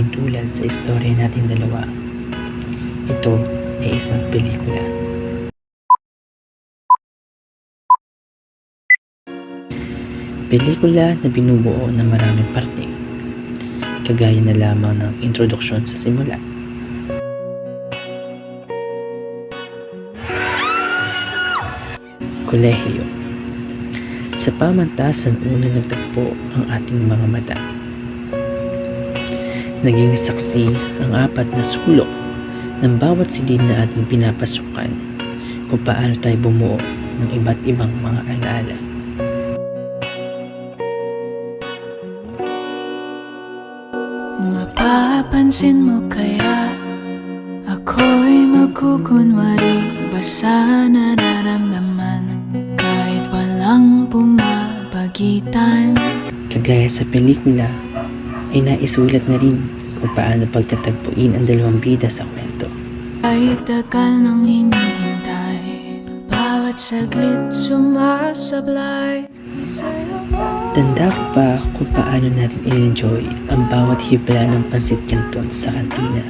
maging tulad sa istorya natin dalawa. Ito ay isang pelikula. Pelikula na binubuo ng maraming parte, kagaya na lamang ng introduksyon sa simula. Kolehiyo. Sa pamantasan una nagtagpo ang ating mga mata. Naging saksi ang apat na sulok ng bawat silid na ating pinapasukan kung paano tayo bumuo ng iba't ibang mga alaala. Mapapansin mo kaya ako'y magkukunwari ba sa nararamdaman kahit walang pumapagitan? Kagaya sa pelikula ay naisulat na rin kung paano pagtatagpuin ang dalawang bida sa kwento. Kahit tagal nang hinihintay, bawat saglit sumasablay. Tanda ko pa kung paano natin in-enjoy ang bawat hibla ng pansit canton sa kantina.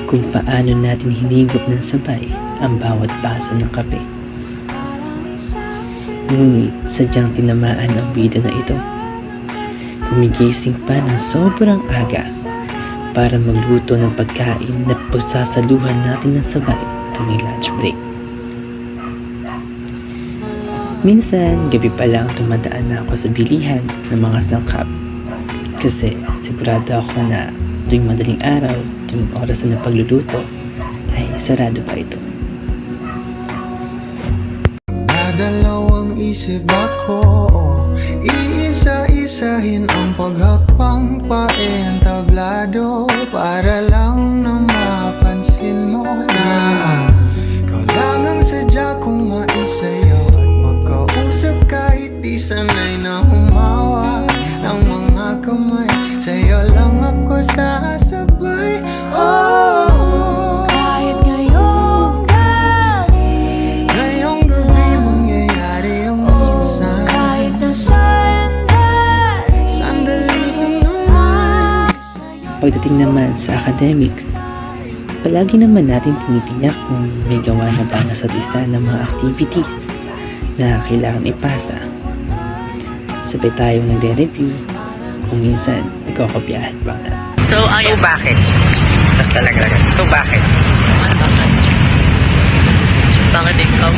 Kung paano natin hinigop ng sabay ang bawat baso ng kape. Ngunit sadyang tinamaan ang bida na ito. Gumigising pa ng sobrang aga para magluto ng pagkain na pagsasaluhan natin ng sabay tuwing lunch break. Minsan, gabi pa lang tumadaan na ako sa bilihan ng mga sangkap kasi sigurado ako na tuwing madaling araw, tuwing oras na ng pagluluto, ay sarado pa ito. Nadalawang isip ako, iisa-isahin ang paghakbang paentablado para lang na mapansin mo na ikaw lang ang sadya kong maisayaw at magkausap kahit di sanay na humawa ng mga kamay. Sa'yo lang ako sasabay. Oh, Kahit ngayong gabi, ngayong gabi mangyayari ang minsan. kahit na Sandali lang naman. Pagdating naman sa academics, palagi naman natin tinitiyak kung may gawa na ba na sa isa ng mga activities na kailangan ipasa. Sabay tayong nagre-review, kung minsan nagkakopyahan pa nga. So bakit? Basta talaga. So bakit? Bakit ikaw?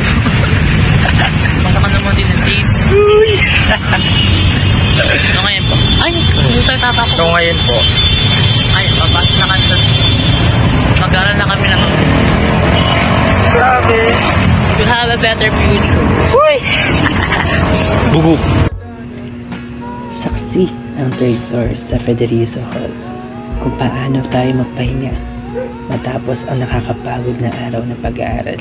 Baka ka naman din ng date. So ngayon po. Ay, nagsalita pa ako. So ngayon po, Ay, papasok na kami sa mag-aaral na kami ng grabe. to have a better future. Bugok. Saksi ang third floor sa Federico Hall kung paano tayo magpahinga matapos ang nakakapagod na araw ng pag-aaral.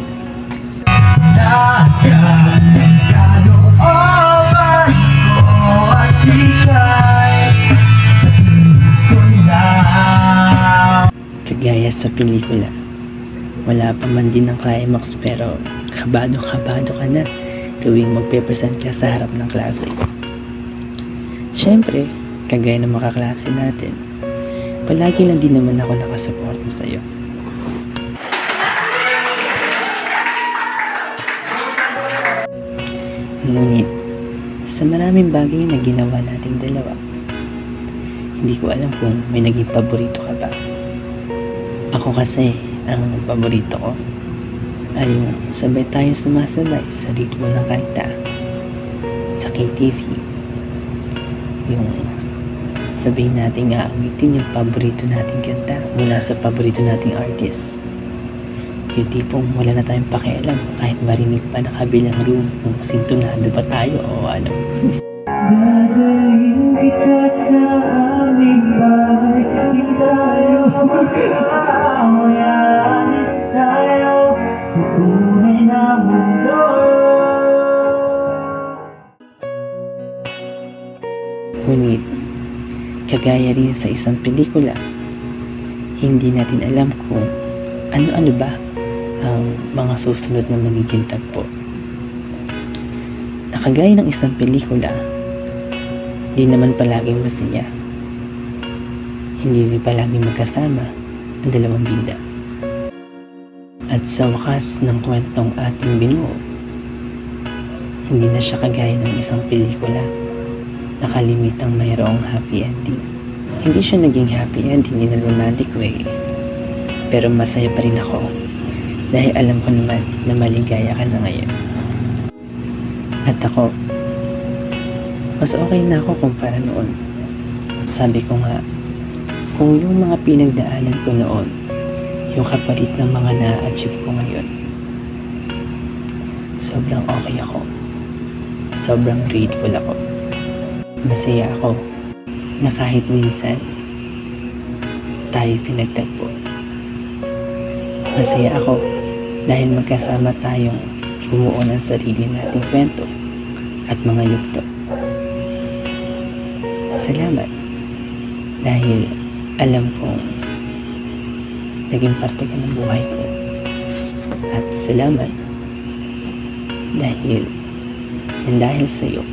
Kagaya sa pelikula, wala pa man din ang climax pero kabado-kabado ka na tuwing magpe-present ka sa harap ng klase. Siyempre, kagaya ng mga kaklase natin, palagi lang din naman ako nakasuporta sa'yo. Ngunit, sa maraming bagay na ginawa nating dalawa, hindi ko alam kung may naging paborito ka ba. Ako kasi, ang paborito ko ay yung sabay tayong sumasabay sa ritmo ng kanta sa KTV. Yung sabay natin aawitin yung paborito nating kanta mula sa paborito nating artist. Yung tipong wala na tayong pakialam kahit marinig pa na kabilang room kung sintonado ba tayo o ano. Dadalhin kita sa aming bahay, di tayo mag-aalis tayo sa tunay na mundo. Ngunit, kagaya rin sa isang pelikula, hindi natin alam kung ano-ano ba ang mga susunod na magiging tagpo. Nakagaya ng isang pelikula, di naman palaging masaya. hindi rin palagi magkasama ang dalawang bida. At sa wakas ng kwentong ating binuo, hindi na siya kagaya ng isang pelikula na kalimitang mayroong happy ending. Hindi siya naging happy ending in a romantic way, pero masaya pa rin ako dahil alam ko naman na maligaya ka na ngayon. At ako, mas okay na ako kumpara noon. Sabi ko nga, kung yung mga pinagdaanan ko noon, yung kapalit ng mga na-achieve ko ngayon, sobrang okay ako. Sobrang grateful ako. Masaya ako na kahit minsan tayo pinagtagpo. Masaya ako dahil magkasama tayong bumuo ng sarili nating kwento at mga yugto. Salamat dahil alam kong naging parte ka ng buhay ko. At salamat dahil sa'yo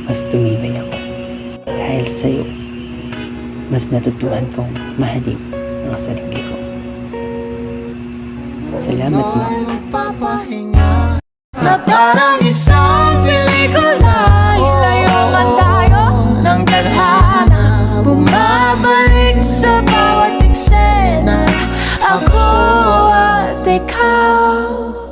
mas tumibay ako. Dahil sa'yo mas natutuhan kong mahalin ang sarili ko. Salamat, Ma. Magpapahinga na parang isang pelikula. Ilayo man tayo ng tadhana, bumabalik sa bawat eksena. Ako at ikaw.